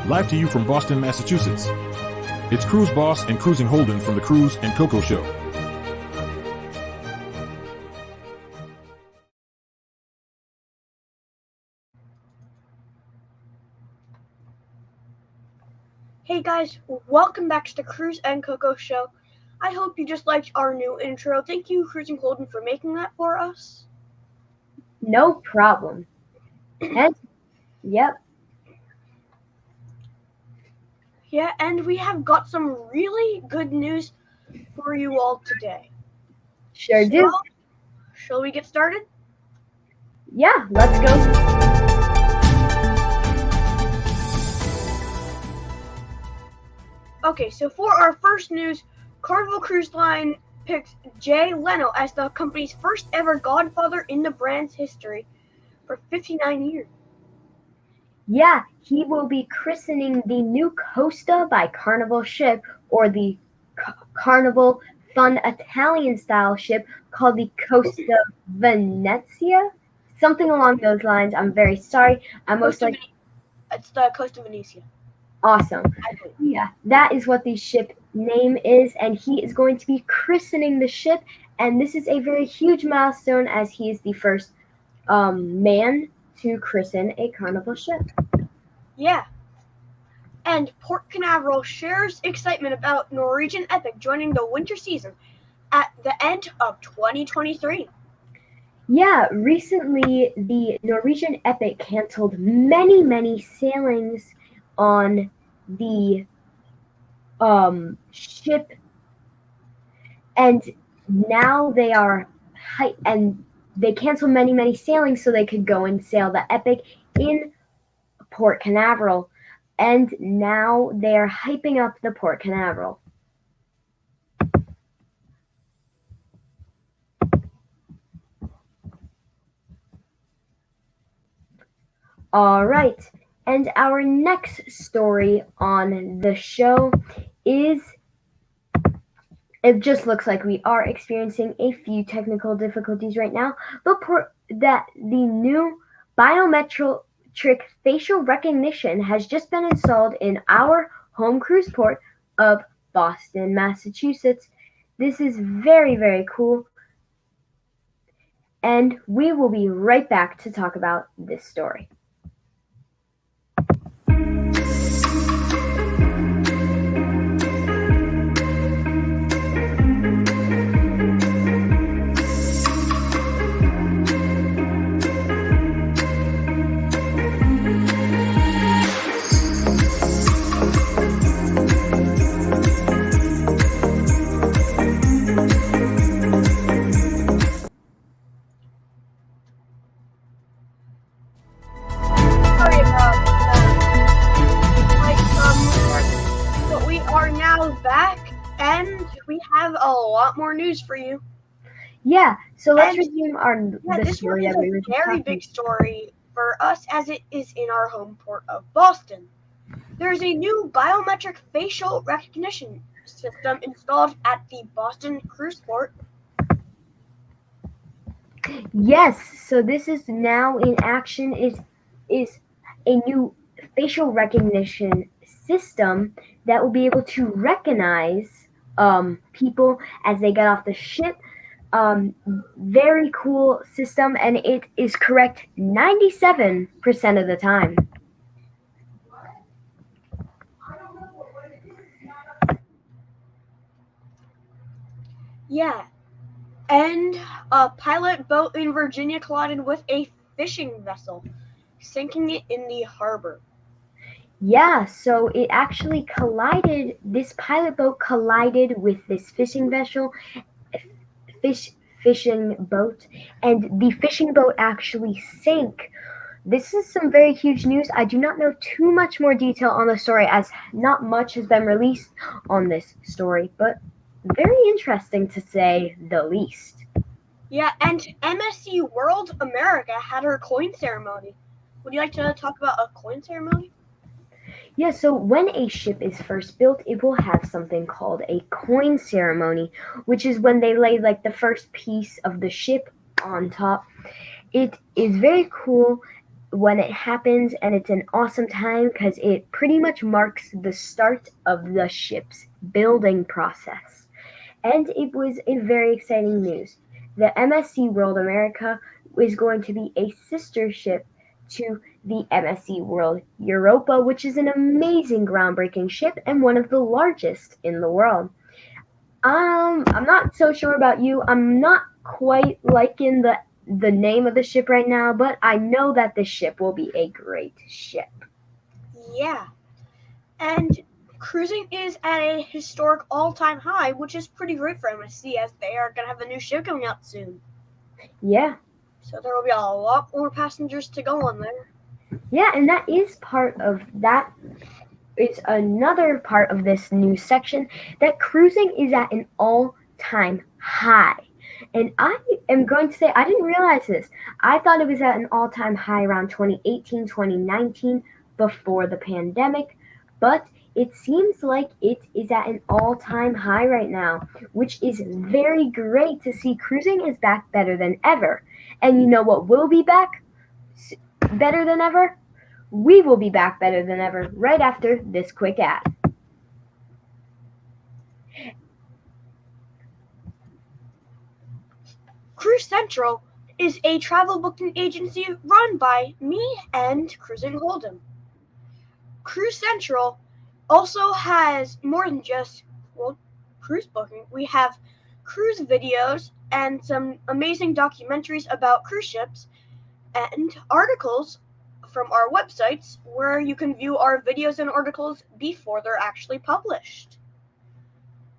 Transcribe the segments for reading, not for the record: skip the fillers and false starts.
live to you from Boston, Massachusetts. It's Cruise Boss and Cruising Holden from the Cruise&Cocoa Show. Hey guys, welcome back to the Cruise&Cocoa Show. I hope you just liked our new intro. Thank you, Cruising Holden, for making that for us. No problem. Yep. Yeah, and we have got some really good news for you all today. Sure do. Shall we get started? Yeah, let's go. Okay, so for our first news, Carnival Cruise Line picks Jay Leno as the company's first ever godfather in the brand's history for 59 years. Yeah, he will be christening the new Costa by Carnival ship, or the Carnival fun Italian-style ship called the Costa Venezia, something along those lines. I'm very sorry. It's the Costa Venezia. Awesome. Yeah, that is what the ship name is, and he is going to be christening the ship, and this is a very huge milestone as he is the first man to christen a Carnival ship. Yeah. And Port Canaveral shares excitement about Norwegian Epic joining the winter season at the end of 2023. Yeah, recently the Norwegian Epic canceled many sailings on the ship, and now they are they canceled many sailings so they could go and sail the Epic in Port Canaveral, and now they are hyping up the Port Canaveral. All right, and our next story on the show is, it just looks like we are experiencing a few technical difficulties right now, but the new biometric facial recognition has just been installed in our home cruise port of Boston, Massachusetts. This is very cool, and we will be right back to talk about this story. Sorry about that. But we are now back, and we have a lot more news for you. Yeah, so let's resume the story that we were talking about. This one is a very big story for us, as it is in our home port of Boston. There is a new biometric facial recognition system installed at the Boston cruise port. Yes, so this is now in action. Is a new facial recognition system that will be able to recognize people as they get off the ship. Very cool system, and it is correct 97% of the time. Yeah, and a pilot boat in Virginia collided with a fishing vessel, sinking it in the harbor. Yeah, so it actually collided. This pilot boat collided with this fishing boat, and the fishing boat actually sank. This is some very huge news. I do not know too much more detail on the story, as not much has been released on this story, but very interesting to say the least. Yeah, and MSC World America had her coin ceremony. Would you like to talk about a coin ceremony? Yeah, so when a ship is first built, it will have something called a coin ceremony, which is when they lay like the first piece of the ship on top. It is very cool, when it happens, and it's an awesome time because it pretty much marks the start of the ship's building process. And it was a very exciting news. The MSC World America is going to be a sister ship to the MSC World Europa, which is an amazing groundbreaking ship and one of the largest in the world. I'm not so sure about you. I'm not quite liking the name of the ship right now, but I know that this ship will be a great ship. Yeah. And cruising is at a historic all-time high, which is pretty great for MSC as they are going to have a new ship coming out soon. Yeah. So there will be a lot more passengers to go on there. Yeah, and that is part of that. Is another part of this new section that cruising is at an all-time high. And I am going to say I didn't realize this. I thought it was at an all-time high around 2018, 2019 before the pandemic, but it seems like it is at an all-time high right now, which is very great to see. Cruising is back better than ever. And you know what will be back better than ever? We will be back better than ever right after this quick ad. Cruise Central is a travel booking agency run by me and Cruising Holden. Cruise Central also has more than just cruise booking. We have cruise videos and some amazing documentaries about cruise ships and articles from our websites where you can view our videos and articles before they're actually published.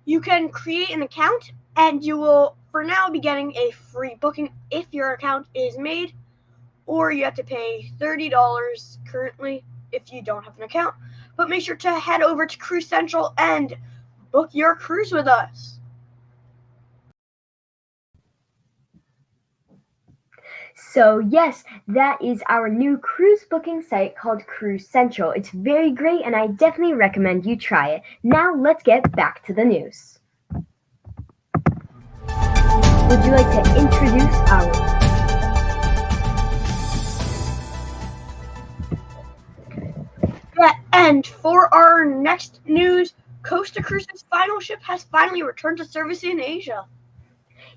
You can create an account and you will for now be getting a free booking if your account is made, or you have to pay $30 currently if you don't have an account. But make sure to head over to Cruise Central and book your cruise with us. So yes, that is our new cruise booking site called Cruise Central. It's very great and I definitely recommend you try it. Now let's get back to the news. Would you like to introduce our... Yeah, and for our next news, Costa Cruises' final ship has finally returned to service in Asia.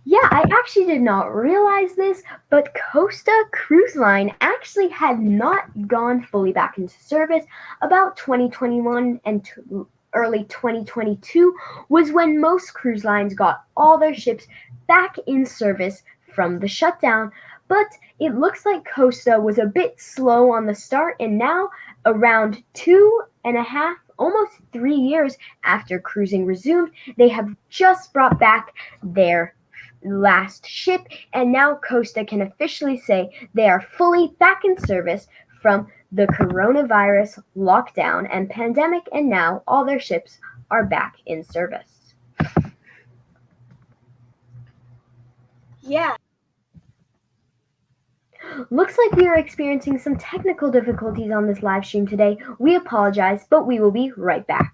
Yeah, I actually did not realize this, but Costa Cruise Line actually had not gone fully back into service. About 2021 and early 2022 was when most cruise lines got all their ships back in service from the shutdown. But it looks like Costa was a bit slow on the start, and now around 2.5, almost 3 years after cruising resumed, they have just brought back their last ship, and now Costa can officially say they are fully back in service from the coronavirus lockdown and pandemic, and now all their ships are back in service. Yeah. Looks like we are experiencing some technical difficulties on this live stream today. We apologize, but we will be right back.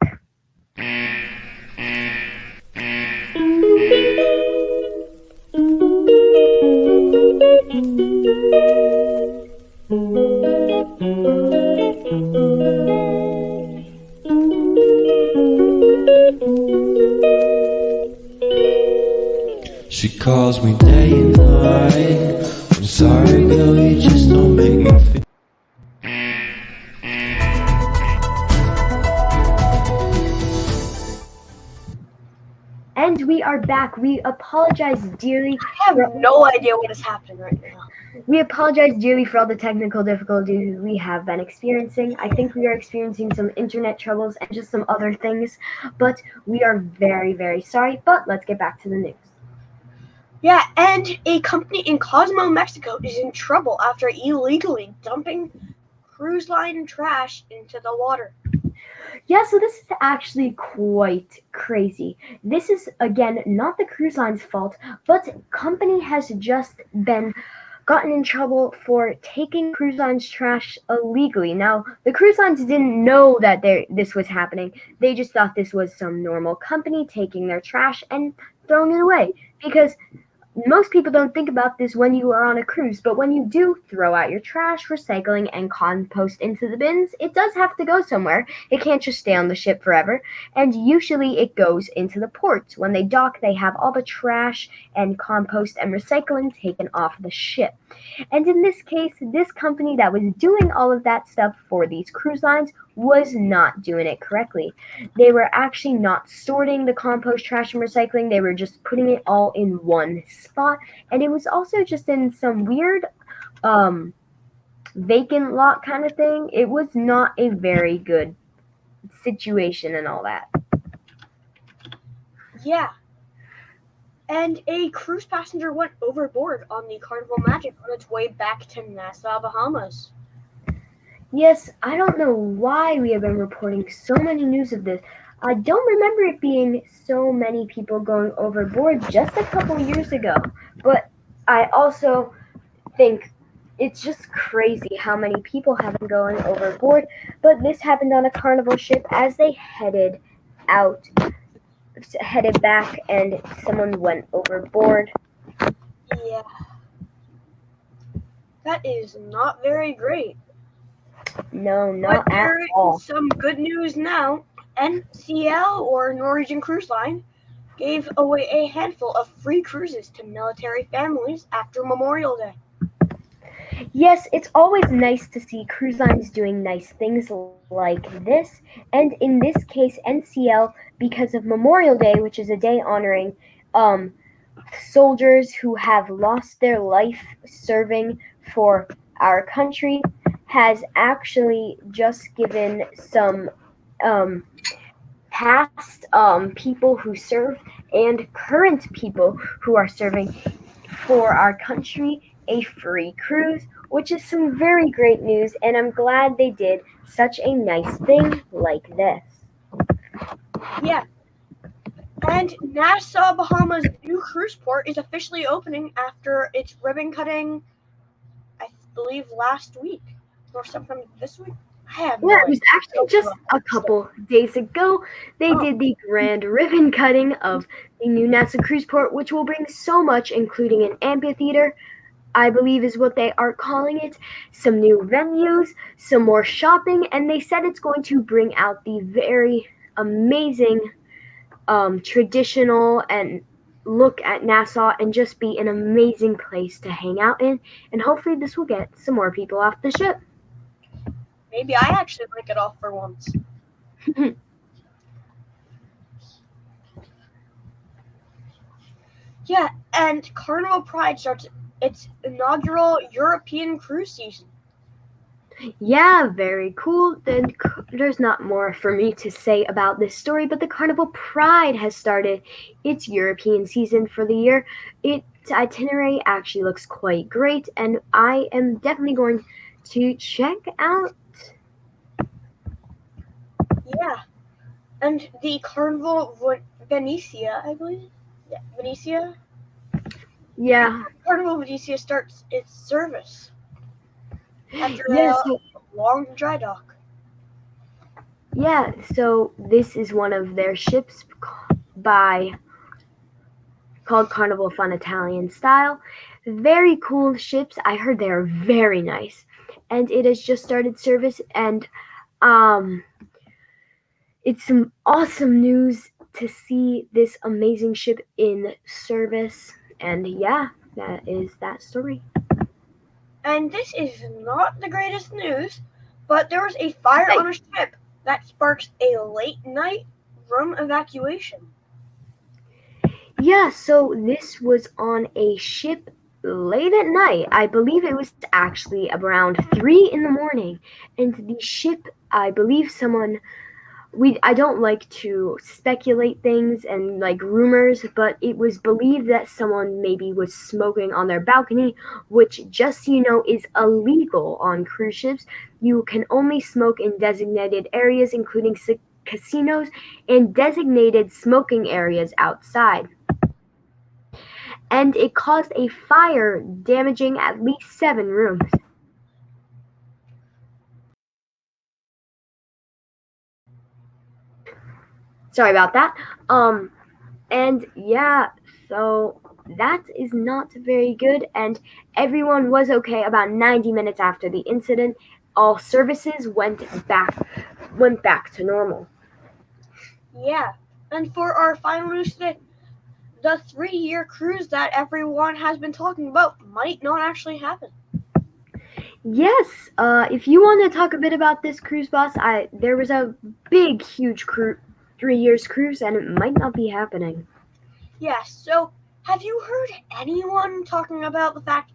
She calls me day and night. I'm sorry, girl, you just don't make me feel. And we are back. We apologize dearly. I have no idea what is happening right now. We apologize dearly for all the technical difficulties we have been experiencing. I think we are experiencing some internet troubles and just some other things, but we are very, very sorry. But let's get back to the news. Yeah, and a company in Cozumel, Mexico is in trouble after illegally dumping cruise line trash into the water. Yeah, so this is actually quite crazy. This is, again, not the cruise line's fault, but company has just been gotten in trouble for taking cruise lines' trash illegally. Now, the cruise lines didn't know that this was happening. They just thought this was some normal company taking their trash and throwing it away. Because most people don't think about this when you are on a cruise, but when you do throw out your trash, recycling, and compost into the bins, it does have to go somewhere. It can't just stay on the ship forever, and usually it goes into the ports. When they dock, they have all the trash and compost and recycling taken off the ship. And in this case, this company that was doing all of that stuff for these cruise lines was not doing it correctly. They were actually not sorting the compost, trash, and recycling. They were just putting it all in one spot. And it was also just in some weird vacant lot kind of thing. It was not a very good situation and all that. Yeah. And a cruise passenger went overboard on the Carnival Magic on its way back to Nassau, Bahamas. Yes, I don't know why we have been reporting so many news of this. I don't remember it being so many people going overboard just a couple years ago. But I also think it's just crazy how many people have been going overboard. But this happened on a Carnival ship as they headed back, and someone went overboard. Yeah. That is not very great. No, But not at there all. is some good news now. NCL, or Norwegian Cruise Line, gave away a handful of free cruises to military families after Memorial Day. Yes, it's always nice to see cruise lines doing nice things like this. And in this case, NCL, because of Memorial Day, which is a day honoring um, soldiers who have lost their life serving for our country, has actually just given some past people who serve and current people who are serving for our country a free cruise, which is some very great news, and I'm glad they did such a nice thing like this. Yeah. And Nassau, Bahamas' new cruise port is officially opening after its ribbon cutting, I believe, last week or sometime this week. I have no Yeah, idea. it was actually just a couple days ago. They did the grand ribbon cutting of the new Nassau cruise port, which will bring so much, including an amphitheater, I believe is what they are calling it, some new venues, some more shopping, and they said it's going to bring out the very amazing traditional and look at Nassau and just be an amazing place to hang out in. And hopefully this will get some more people off the ship. Maybe I actually might get off for once. Yeah, and Carnival Pride starts its inaugural European cruise season. Yeah, very cool. Then there's not more for me to say about this story, but the Carnival Pride has started its European season for the year. Its itinerary actually looks quite great, and I am definitely going to check out. Yeah, and the Carnival Venetia, I believe. Yeah, Venetia. Yeah, Carnival Venetia starts its service after yeah. a So long dry dock. yeah, so this is one of their ships by called Carnival Fun Italian Style. Very cool ships. I heard they are very nice, and it has just started service, and um it's some awesome news to see this amazing ship in service. And yeah, that is that story. And this is not the greatest news, but there was a fire on a ship that sparks a late night room evacuation. Yeah, so this was on a ship late at night. I believe it was actually around 3 in the morning. And the ship, I believe someone I don't like to speculate things and like rumors, but it was believed that someone maybe was smoking on their balcony, which just so you know is illegal on cruise ships. You can only smoke in designated areas, including casinos and designated smoking areas outside. And it caused a fire, damaging at least 7 rooms. Sorry about that. And yeah, so that is not very good, and everyone was okay about 90 minutes after the incident. All services went back to normal. Yeah. And for our final news today, the 3-year cruise that everyone has been talking about might not actually happen. Yes, if you want to talk a bit about this cruise, boss, there was a big, huge 3 years cruise, and it might not be happening. Yeah, so have you heard anyone talking about the fact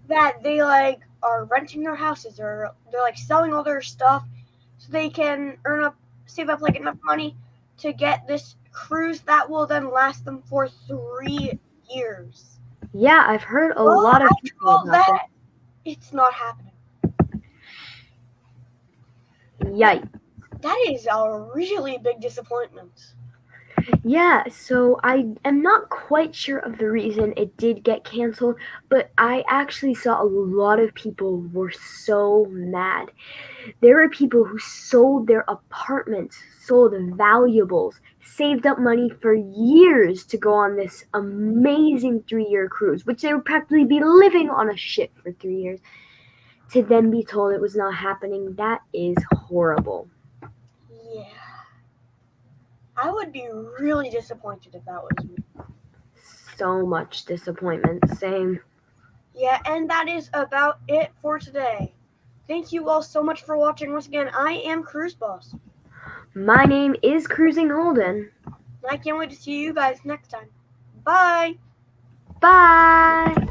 that they are renting their houses, or they're selling all their stuff so they can save up enough money to get this cruise that will then last them for 3 years? Yeah, I've heard a Well, lot of after people all about that, it's not happening. that. Yikes. That is a really big disappointment. Yeah, so I am not quite sure of the reason it did get canceled, but I actually saw a lot of people were so mad. There were people who sold their apartments, sold valuables, saved up money for years to go on this amazing 3-year cruise, which they would practically be living on a ship for 3 years, to then be told it was not happening. That is horrible. Yeah. I would be really disappointed if that was me. So much disappointment. Same. Yeah, and that is about it for today. Thank you all so much for watching. Once again, I am Cruise Boss. My name is Cruising Holden. And I can't wait to see you guys next time. Bye! Bye!